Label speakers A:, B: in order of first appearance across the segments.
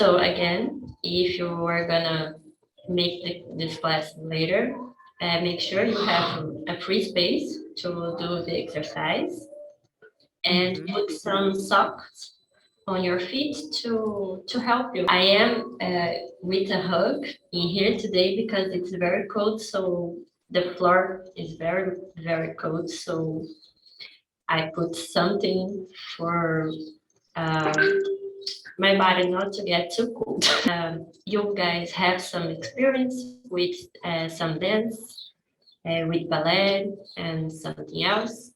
A: So again, if you are gonna make this class later, make sure you have a free space to do the exercise and put some socks on your feet to help you. I am with a hug in here today because it's very cold, so the floor is very, very cold. So I put something for my body not to get too cold. You guys have some experience with some dance, with ballet and something else?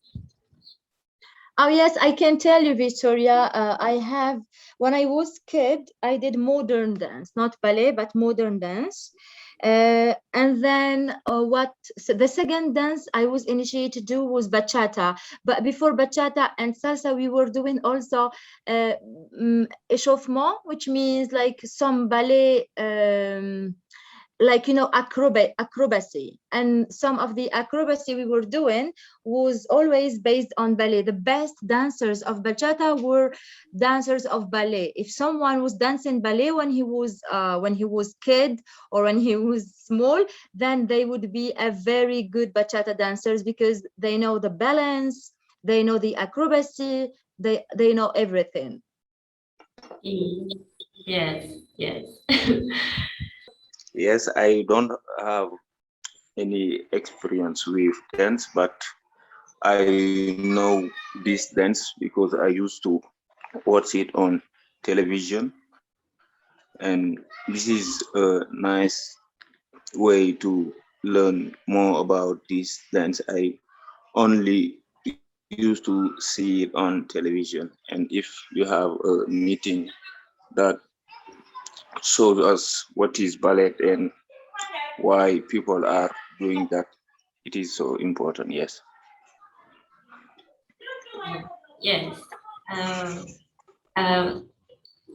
B: Oh yes, I can tell you, Victoria. I have, when I was kid, I did modern dance, not ballet, but modern dance. And then so the second dance I was initiated to do was bachata. But before bachata and salsa, we were doing also échauffement, which means like some ballet. Like, you know, acrobacy, and some of the acrobacy we were doing was always based on ballet. The best dancers of bachata were dancers of ballet. If someone was dancing ballet when he was kid or when he was small, then they would be a very good bachata dancers because they know the balance, they know the acrobacy, they know everything.
A: Yes, yes.
C: Yes, I don't have any experience with dance, but I know this dance because I used to watch it on television, and this is a nice way to learn more about this dance. I only used to see it on television, and if you have a meeting that shows us what is ballet and why people are doing that, it is so important. Yes.
A: Yes. Um,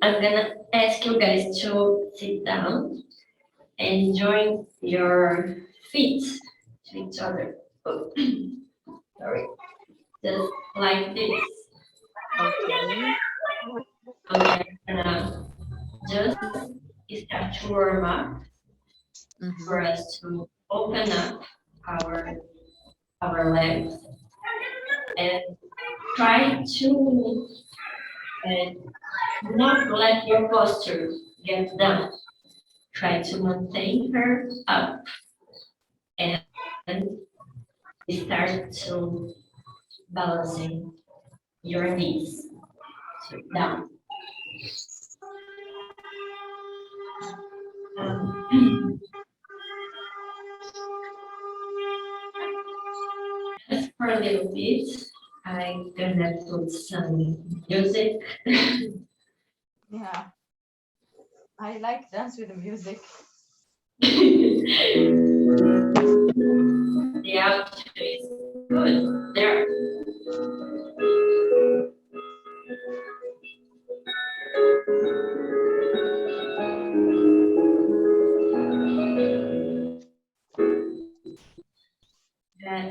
A: I'm gonna ask you guys to sit down and join your feet to each other. Oh, sorry. Just like this.
B: Okay.
A: Okay, gonna just start to warm up for us to open up our legs and try to not let your posture get down. Try to maintain her up and start to balancing your knees down. Just for a little bit, I'm gonna put some music.
B: Yeah, I like dance with the music.
A: The outfit is good. There.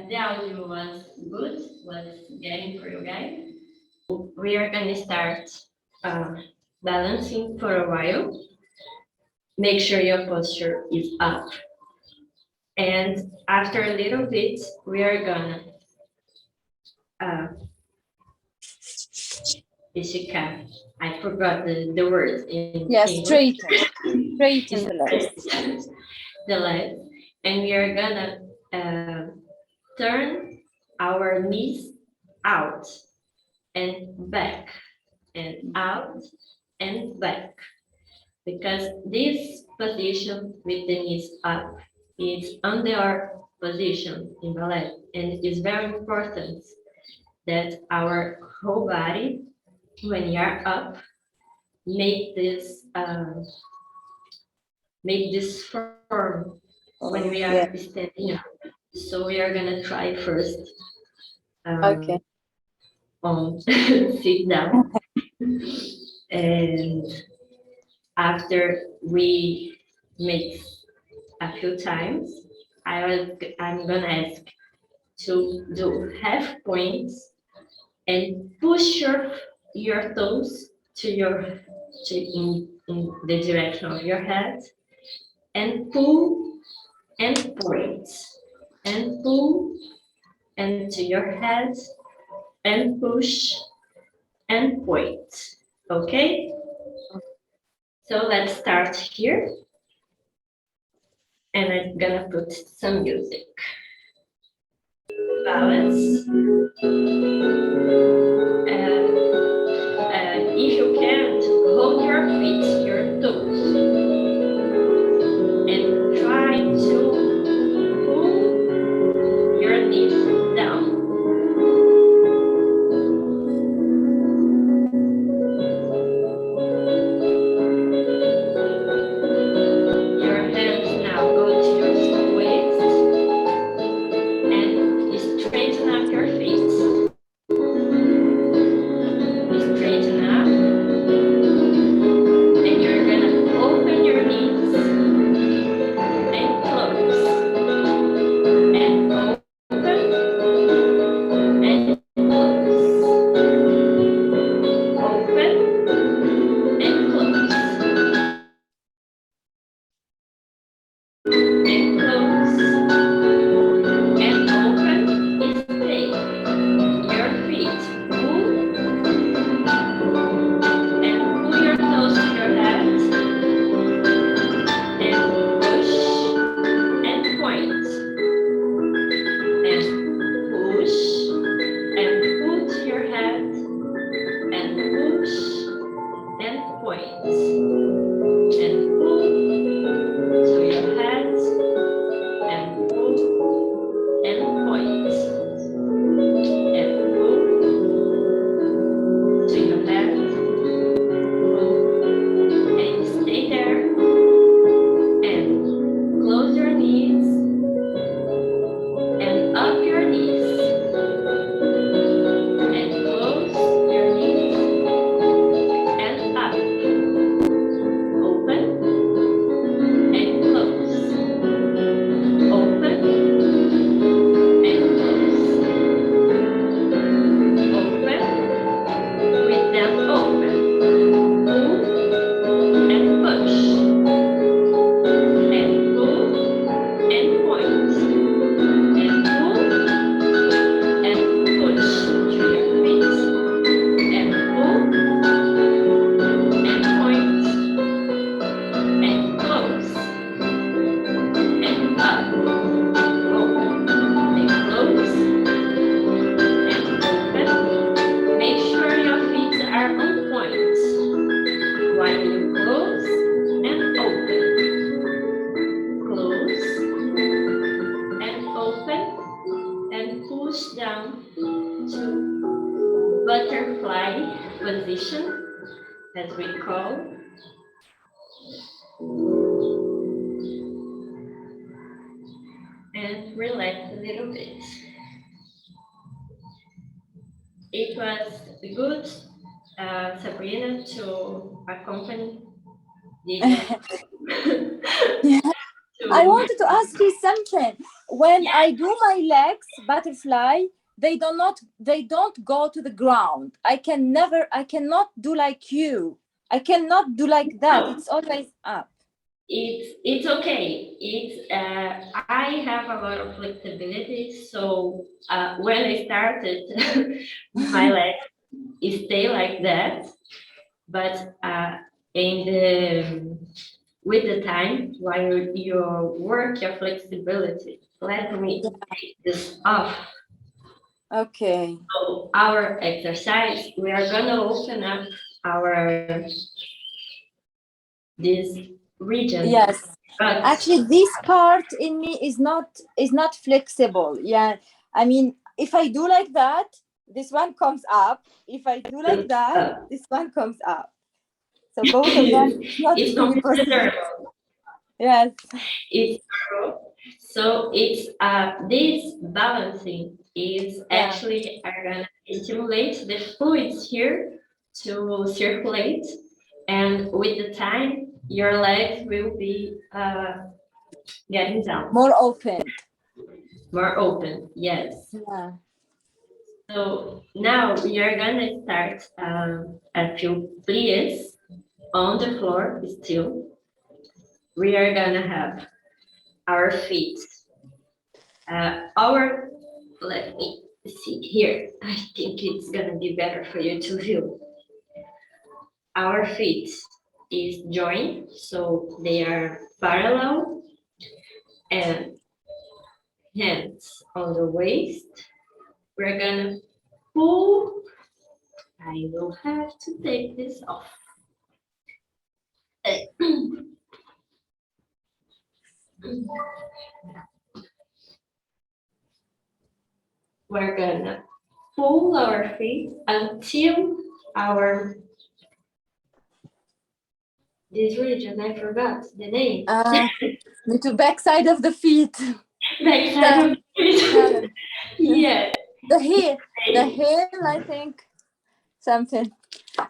A: The audio was good, was getting for you guys. We are gonna start balancing for a while. Make sure your posture is up. And after a little bit, we are gonna esticar. I forgot the word in English.
B: Straighten the legs.
A: The legs. And we are gonna turn our knees out and back and out and back. Because this position with the knees up is under position in ballet, and it is very important that our whole body, when you are up, make this form when we are standing up. So we are gonna try first.
B: Okay.
A: On sit down, and after we make a few times, I'm gonna ask to do half points and push your toes to in the direction of your head, and pull and point, and pull and to your head, and push and point. Okay? So let's start here. And I'm gonna put some music. Balance. And if you can't, hold your feet, your toes, and try to pull your knees down. Your hands now go to your waist and straighten up your feet. Straighten up. And you're gonna open your knees and close. And open and close. Open and close. And close. And open is stay. Your feet move and pull your toes to your head and push and point and push and pull to your head and push and point and pull to your head and pull and point and pull to your head, pull and stay there and close your knees and up your knees and close your knees and up, open and close, open and close, open with them open, pull and push and pull and point and pull and push through your feet and pull and point and close and up, open and close and open. Make sure your feet are on point while you close and open, close and open and push down to butterfly position, as we call. And relax a little bit. It was good, Sabrina, to accompany the
D: Yeah.
A: to
D: I wanted to ask you something. When I do my legs butterfly, they don't go to the ground. I cannot do like you. I cannot do like that. It's always up.
A: It's okay. I have a lot of flexibility, so when I started, my legs stay like that, but with the time, while you work your flexibility, let me take this off.
D: Okay.
A: So our exercise, we are gonna open up this region.
D: Yes.
A: But
D: Actually, this part in me is not flexible. Yeah. I mean, if I do like that, this one comes up. If I do like that, this one comes up. So both of them not
A: it's
D: really possible.
A: considerable.
D: Yes.
A: It's so it's this balancing is actually gonna stimulate the fluids here to circulate, and with the time your legs will be getting down.
D: More open.
A: More open, yes.
D: Yeah.
A: So now we are gonna start a few plies. on the floor still. We are gonna have our feet. Let me see here. I think it's gonna be better for you to view. Our feet is joined, so they are parallel, and hands on the waist. We're gonna pull. I will have to take this off. We're gonna pull our feet until our this region, I forgot the name.
D: The backside of the feet.
A: Backside of the feet. Yeah.
D: The heel, I think, something.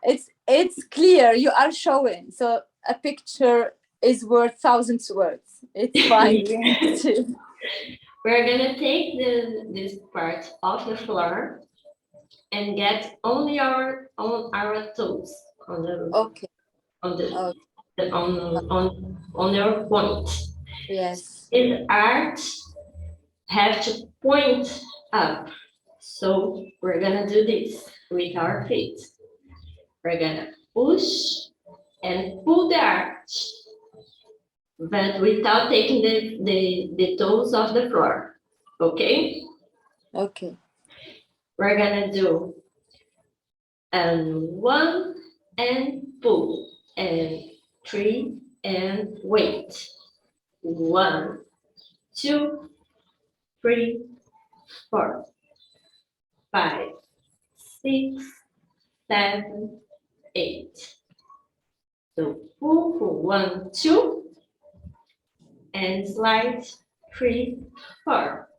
D: It's clear you are showing. So a picture is worth thousands words. It's fine.
A: We're gonna take this part off the floor and get only our toes on the
D: Okay.
A: on the
D: Okay.
A: on your point.
D: Yes.
A: This arch have to point up. So we're gonna do this with our feet. We're gonna push and pull the arch, but without taking the toes off the floor. Okay?
D: Okay.
A: We're gonna do one and pull, and three and wait. 1, 2, 3, 4, 5, 6, 7, 8. So pull for 1, 2, and slide 3, 4.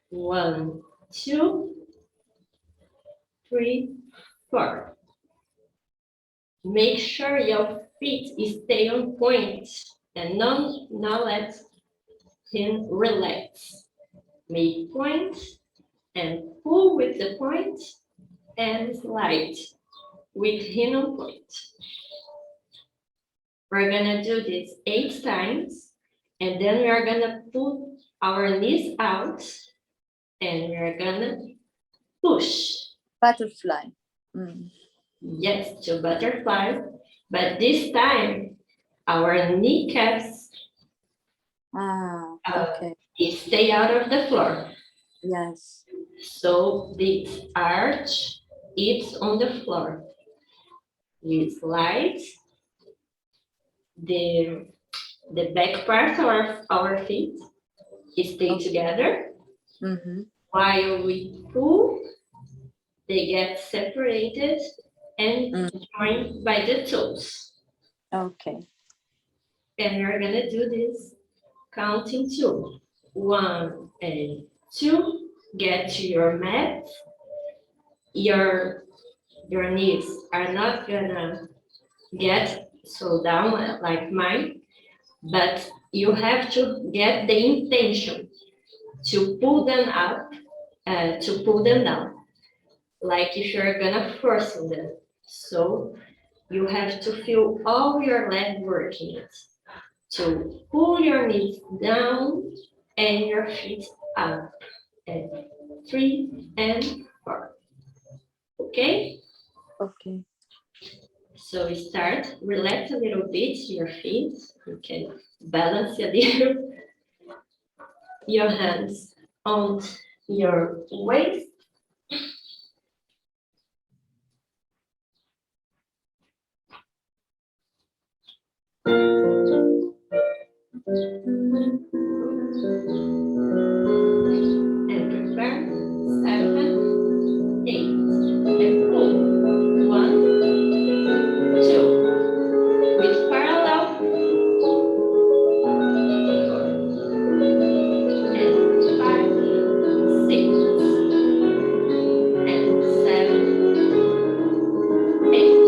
A: 1, 2, 3, 4. Make sure your feet stay on point and not let him relax. Make point and pull with the point and slide with him on point. We're gonna do this 8 times, and then we are gonna put our knees out and we're gonna push.
D: Butterfly.
A: Yes, to butterfly, but this time our kneecaps
D: Okay.
A: stay out of the floor.
D: Yes.
A: So the arch is on the floor. We slide the back part of our feet stay together. While we pull, they get separated and joined by the toes.
D: Okay.
A: And we're gonna do this counting 2. 1 and 2. Get to your mat. Your knees are not gonna get so down like mine, but you have to get the intention to pull them up, to pull them down, like if you're gonna force them. So you have to feel all your leg working it, to pull your knees down and your feet up. And 3 and 4. Okay?
D: Okay.
A: So we start, relax a little bit your feet. You can balance a little. Your hands on your waist. And prepare 7, 8. And pull. 1, 2. With parallel. 4. And 5, 6. And 7, 8.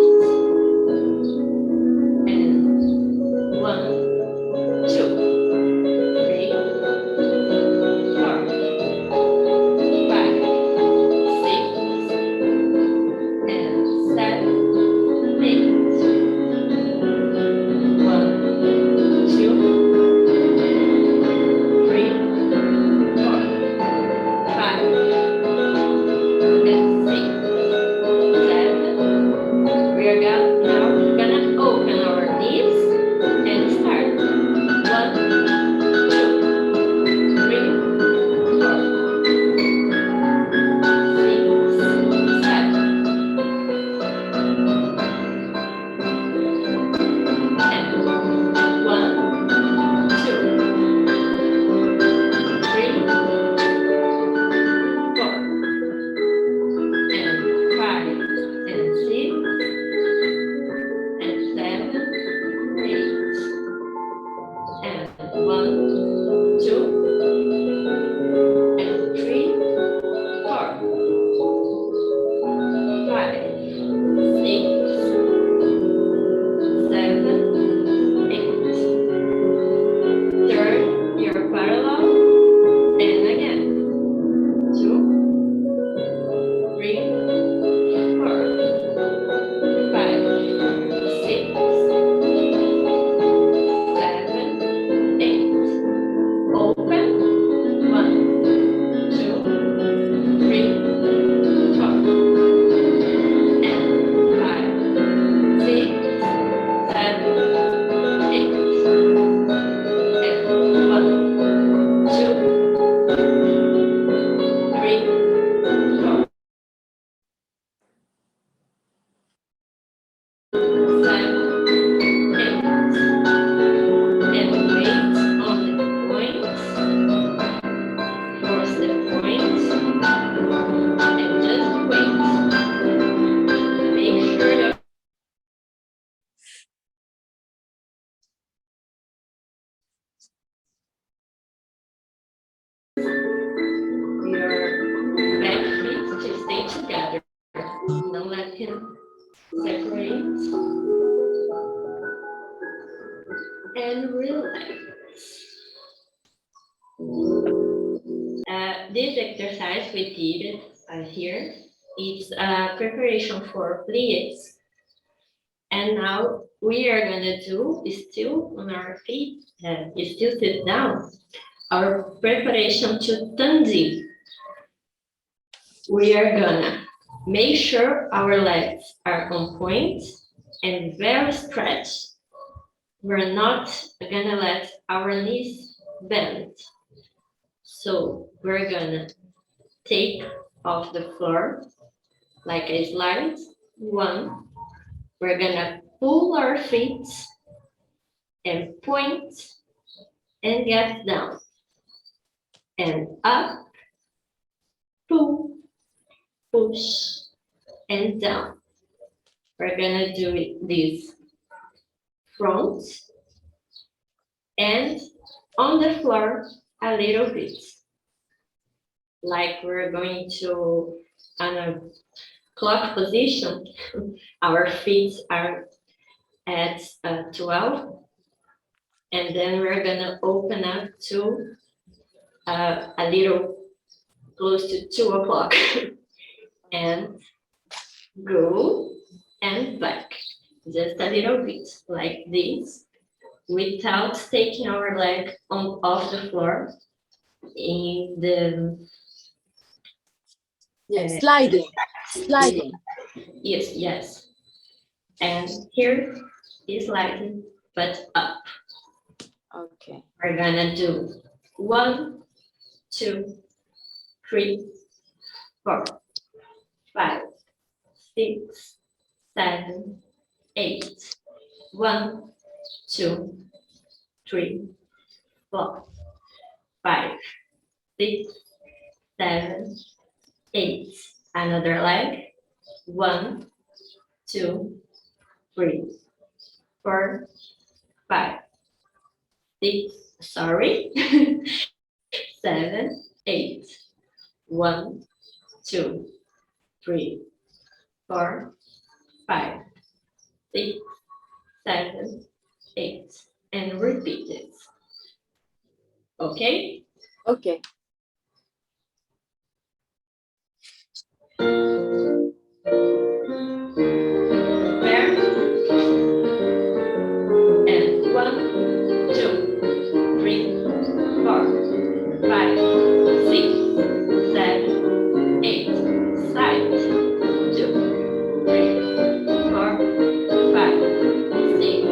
A: And 1, 2, 3, Don't let him separate. And relax. This exercise we did here is preparation for plies. And now we are gonna do is still on our feet, is still sit down. Our preparation to tanzi. We are gonna make sure our legs are on point and very stretched. We're not gonna let our knees bend. So we're gonna take off the floor like a slide. One, we're gonna pull our feet and point and get down. And up, pull, push, and down. We're gonna do this front and on the floor a little bit. Like we're going to on a clock position, our feet are at 12, and then we're gonna open up to a little close to 2 o'clock and go and back, just a little bit like this, without taking our leg off the floor in the
B: sliding.
A: Yes. And here is sliding, but up.
B: Okay.
A: We're gonna do 1, 2, 3, 4, 5, 6, 7, 8. 1, 2, 3, 4, 5, 6, 7, 8. Another leg. 1, 2, 3, 4, 5, 6. Sorry. 7, 8. 1, 2, 3, 4, 5, 6, 7, 8. And repeat it. Okay?
B: Okay.
A: Prepare. And 1, 2, 3, 4, 5, 6, 7, 8. Side. 2, 3, 4, 5, 6,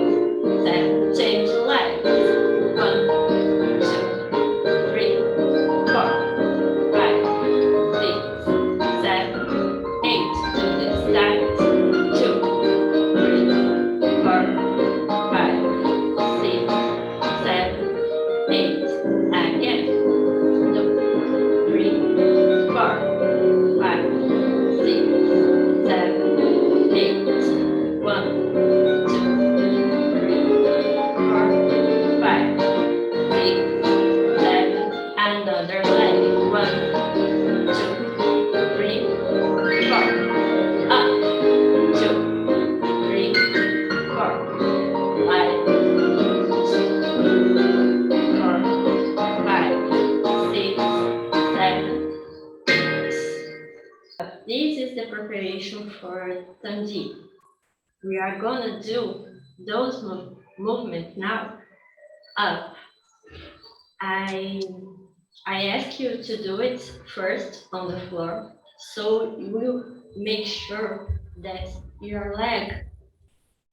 A: 7. Change legs. 1, 2, 3, 4, 5, 6, 7, 8. To the side. 2, 3, 4, 5, 6, 7, 8. Again. 2, 3, 4, 5, 6, 7, 8. 1, 2, 3, 4, 5, 6, 7. Another leg. 1, 2, 3, 4. Up. 2, 3, 4. 5, 4, 5, 6, 7. This is the preparation for Tanji. We are gonna do those movements now. Up. I ask you to do it first on the floor, so you will make sure that your leg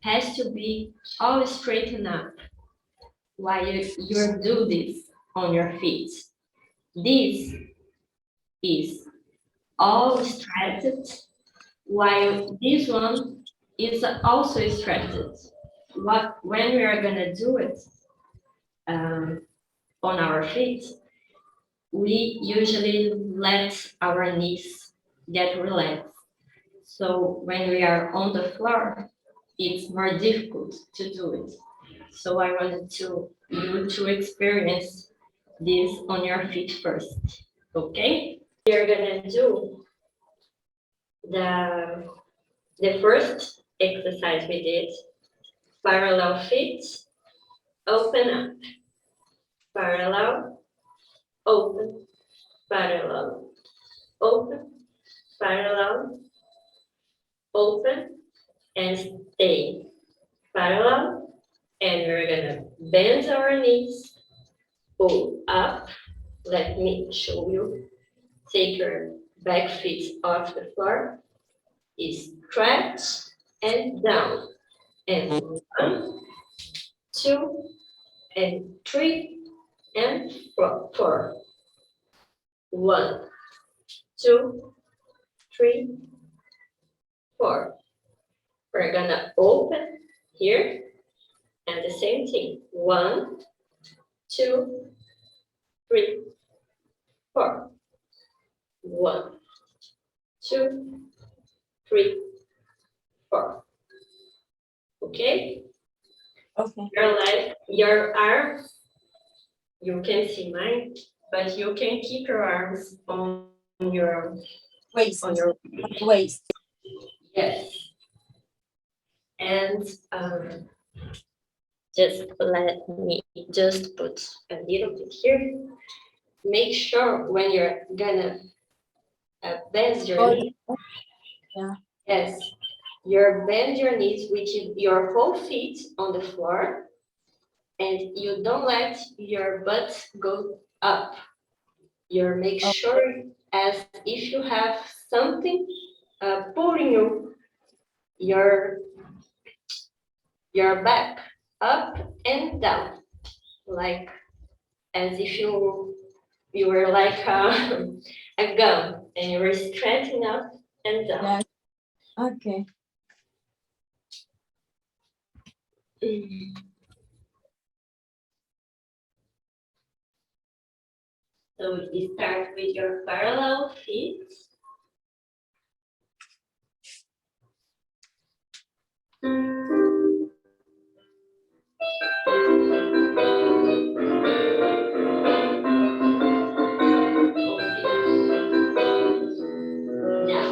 A: has to be all straightened up while you do this on your feet. This is all stretched, while this one is also stretched. When we are gonna do it on our feet, we usually let our knees get relaxed. So when we are on the floor, it's more difficult to do it. So I wanted you to experience this on your feet first, okay? We are gonna do the The first exercise we did, parallel feet, open up, parallel, open, parallel, open, parallel, open, and stay parallel. And we're gonna bend our knees, pull up. Let me show you. Take your back feet off the floor, stretch and down. And 1, 2, and 3, and 4. 1, 2, 3, 4. We're gonna open here, and the same thing. 1, 2, 3, 4. 1, 2, 3, 4. Okay?
D: Okay.
A: Your arms, you can see mine, but you can keep your arms on your
D: Waist.
A: on your
D: Waist.
A: yes. And just let me just put a little bit here. Make sure when you're gonna bend your knees.
D: Yeah.
A: Yes, you bend your knees with your whole feet on the floor, and you don't let your butt go up. You make sure as if you have something pulling your back up and down, like as if you were like a gun and you were stretching up and down.
D: Yeah. Okay.
A: So you start with your parallel feet. Now,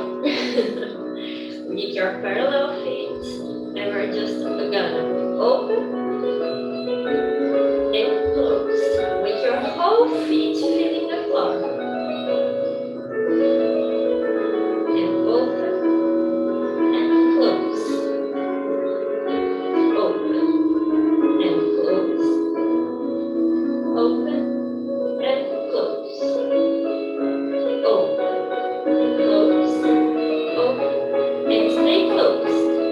A: with your parallel feet, and we're just gonna open and close with your whole feet feeling the floor. And open and close. Open and close. Open and close. Open, close, open, and stay closed.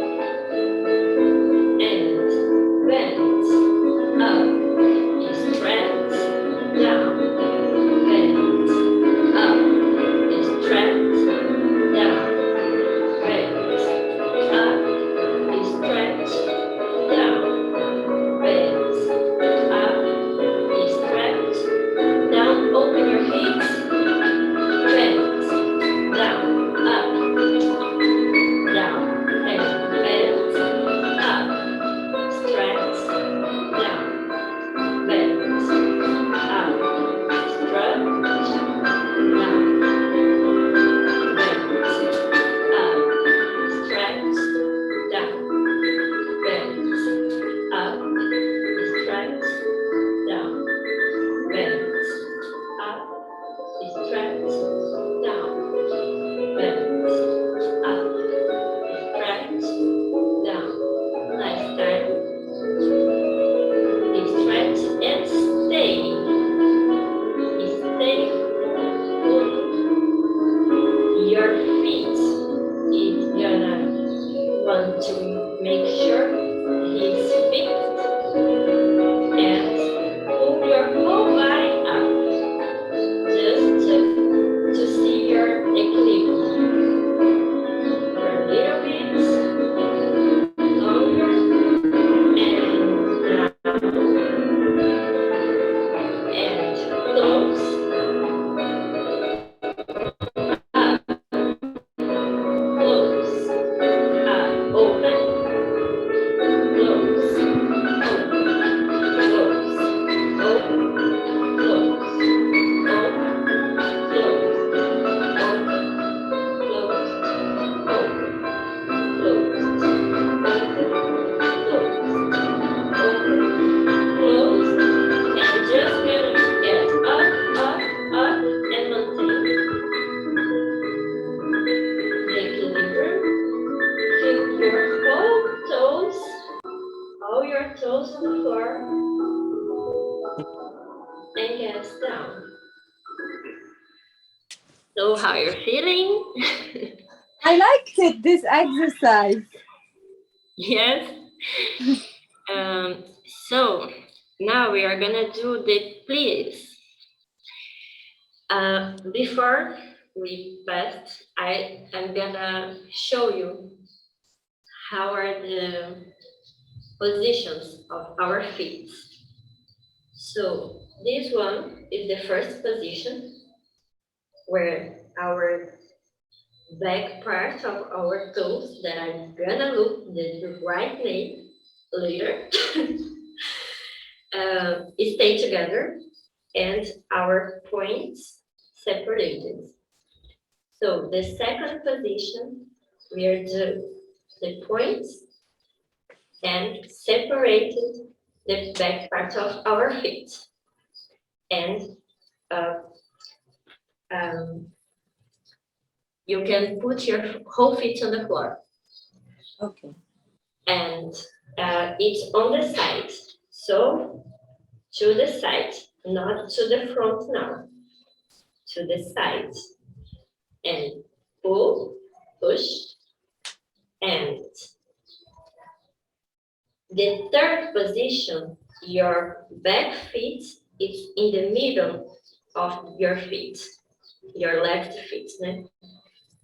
A: So how you're feeling?
D: I liked it, this exercise.
A: Yes. So now we are gonna do the plies. Before we pass, I am gonna show you how are the positions of our feet. So this one is the first position where our back part of our toes that I'm gonna look the right name later stay together and our points separated. So the second position, we are the points and separated the back part of our feet. And uh, um, you can put your whole feet on the floor.
D: Okay.
A: And it's on the side. So to the side, not to the front now. To the side. And pull, push, and the third position, your back feet is in the middle of your feet, your left feet. Né?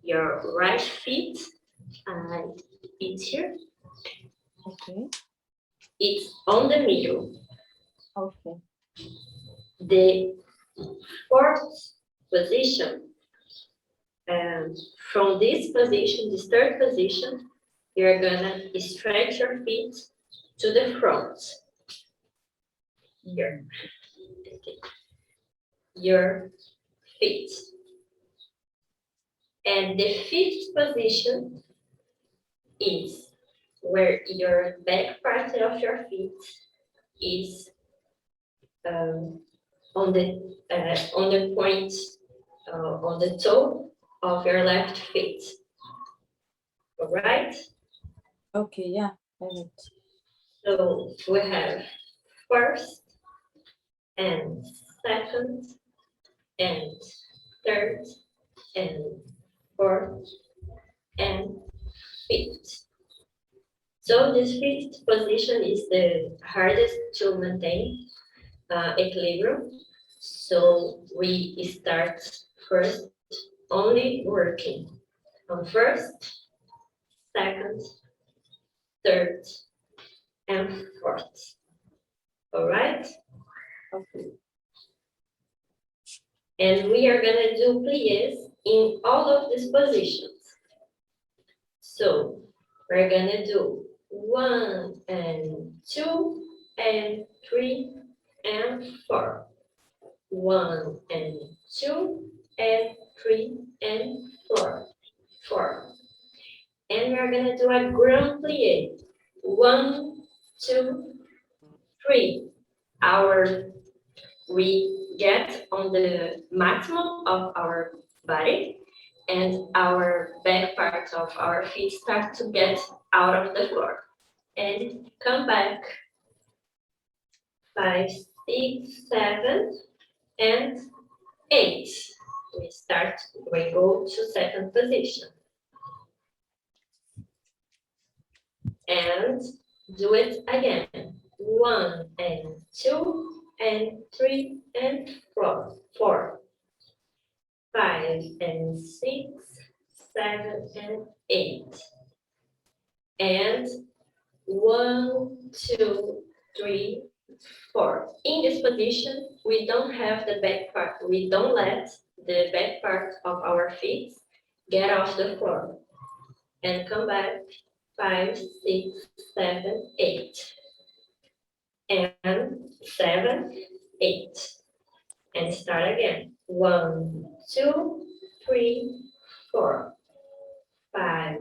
A: Your right feet, it's here.
D: Okay.
A: It's on the middle.
D: Okay.
A: The fourth position, from this position, this third position, you're gonna stretch your feet to the front. Here. Your feet. And the fifth position is where your back part of your feet is on the point, on the toe of your left foot. All right?
D: Okay, yeah. Right.
A: So we have first and second and third and fourth and fifth. So this fifth position is the hardest to maintain equilibrium. So we start first only working on first, second, third, and fourth. All right?
D: Okay.
A: And we are gonna do plies in all of these positions. So we're gonna do 1 and 2 and 3 and 4. 1 and 2 and 3 and 4. 4. And we're gonna do a grand plie. 1, 2, 3. We get on the maximum of our body and our back parts of our feet start to get out of the floor. And come back. 5, 6, 7, and 8. We go to second position. And do it again. 1 and 2 and 3 and 4. 4. 5 and 6, 7 and 8. And 1, 2, 3, 4. In this position, we don't have the back part. We don't let the back part of our feet get off the floor. And come back. 5, 6, 7, 8. And 7, 8. And start again. 1, 2, 3, 4. 5,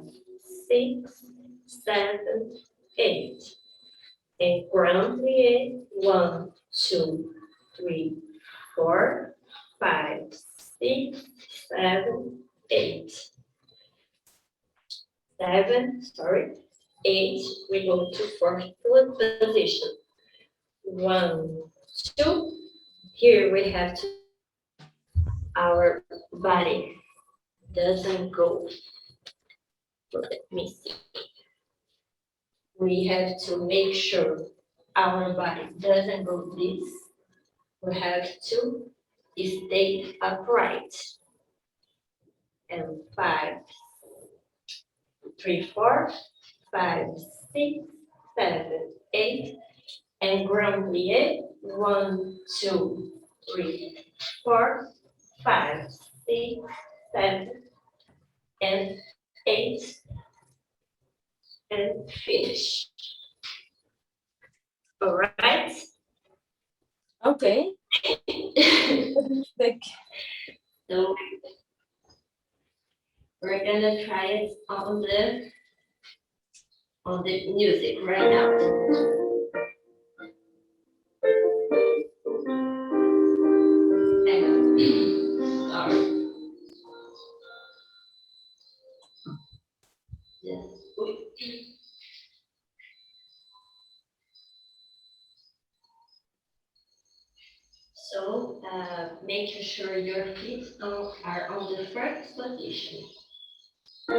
A: 6, 7, 8. And grand plie. 1, 2, 3, 4, 5, 6, 7, 8. 7, sorry, 8, we go to fourth position. 1, 2, here we have our body doesn't go. So let me see. We have to make sure our body doesn't go this. We have to stay upright. And 5, 3, 4, 5, 6, 7, 8, and grand plie. 1, 2, 3, 4, 5, 6, 7, and 8, and finish. All right.
D: Okay. Like,
A: So we're gonna try it on the music right now. Sorry. Yes. So making sure your feet are on the first position. 7,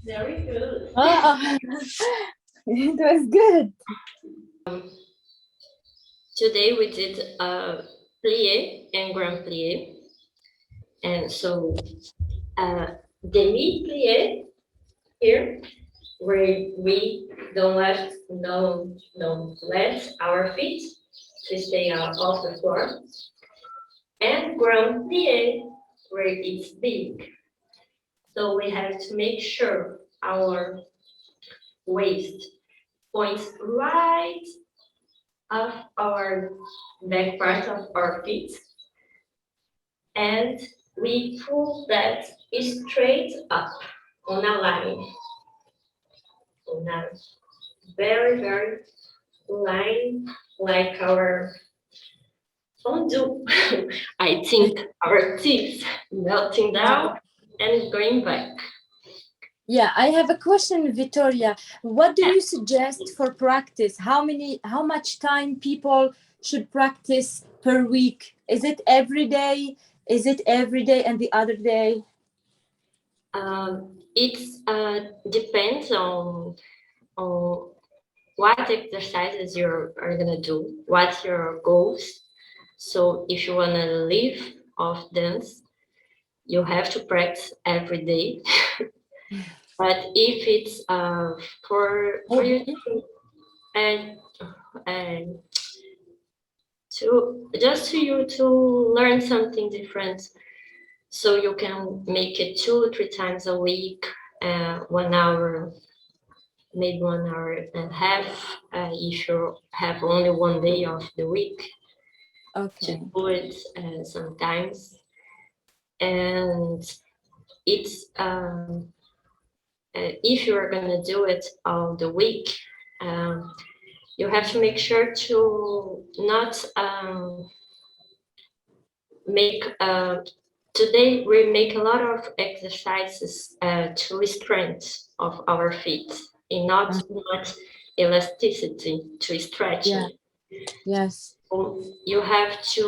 A: Very good.
D: oh, it was good.
A: Today we did plie and grand plie. And so demi plie here, where we don't let our feet to stay out off the floor. And grand plie, where it's big. So we have to make sure our waist points right off our back part of our feet. And we pull that straight up on a line. On a very, very line, like our fondue. I think our teeth melting down and going back.
D: Yeah, I have a question, Vitória. What do you suggest for practice? How much time people should practice per week? Is it every day? Is it every day and the other day?
A: It depends on what exercises you are gonna do, what's your goals. So if you wanna live off dance, you have to practice every day. But if it's for you to and to just to you to learn something different, so you can make it 2-3 times a week, 1 hour, maybe 1.5 hours, if you have only one day of the week
D: Okay.
A: to do it sometimes. And it's if you are gonna do it all the week, you have to make sure to not make today we make a lot of exercises to strength of our feet and not much elasticity to stretching.
D: Yes.
A: So you have to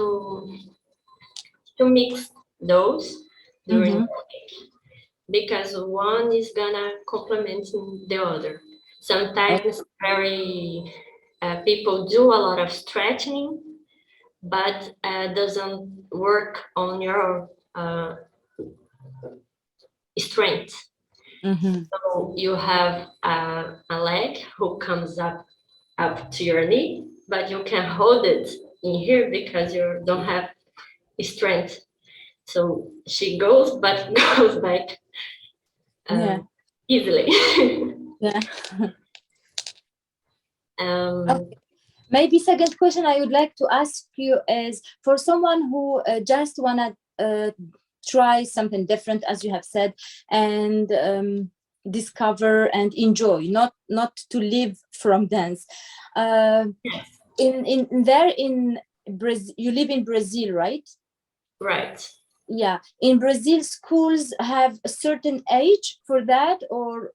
A: mix those during the week, because one is gonna complement the other. Sometimes people do a lot of stretching, but doesn't work on your strength. So you have a leg who comes up to your knee, but you can hold it in here because you don't have strength. So she goes, but goes back easily.
D: Yeah.
A: Okay.
D: Maybe second question I would like to ask you is, for someone who just wanna try something different, as you have said, and discover and enjoy, not to live from dance. In Brazil, you live in Brazil, right?
A: Right.
D: Yeah. In Brazil, schools have a certain age for that, or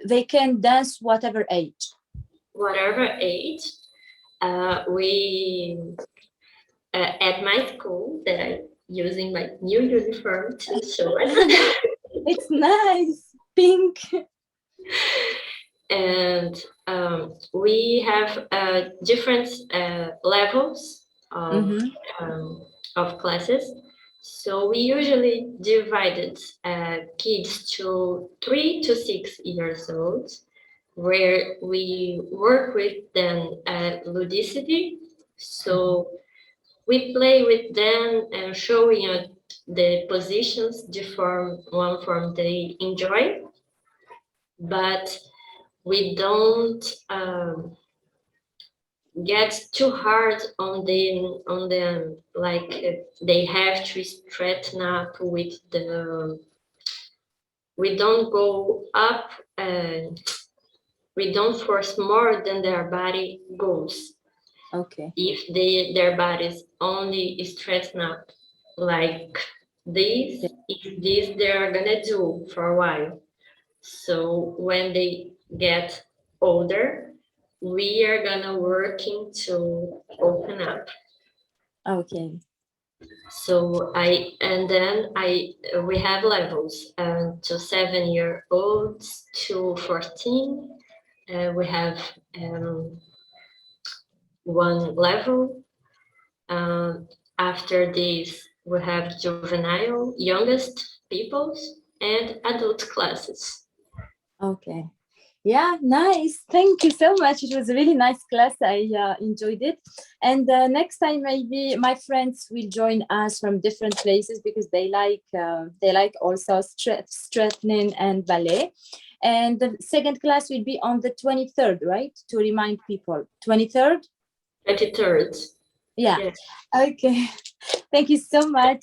D: they can dance whatever age?
A: Whatever age. We at my school that I'm using my new uniform to show it.
D: It's nice, pink.
A: And we have different levels of classes. So we usually divided kids to 3 to 6 years old, where we work with them ludicity. So we play with them and showing the positions, one form they enjoy, but we don't get too hard on them, like they have to straighten up with we don't go up and we don't force more than their body goes.
D: Okay.
A: If their bodies only straighten up like this, if this they're gonna do for a while. So when they get older, we are gonna working to open up.
D: Okay.
A: So we have levels to 7-year-olds to 14. We have one level. After this, we have juvenile, youngest peoples, and adult classes.
D: Okay. Yeah, nice. Thank you so much. It was a really nice class. I enjoyed it. And next time, maybe my friends will join us from different places, because they like also straightening and ballet. And the second class will be on the 23rd, right? To remind people, 23rd?
A: 23rd.
D: Yeah.
A: Yes.
D: Okay. Thank you so much.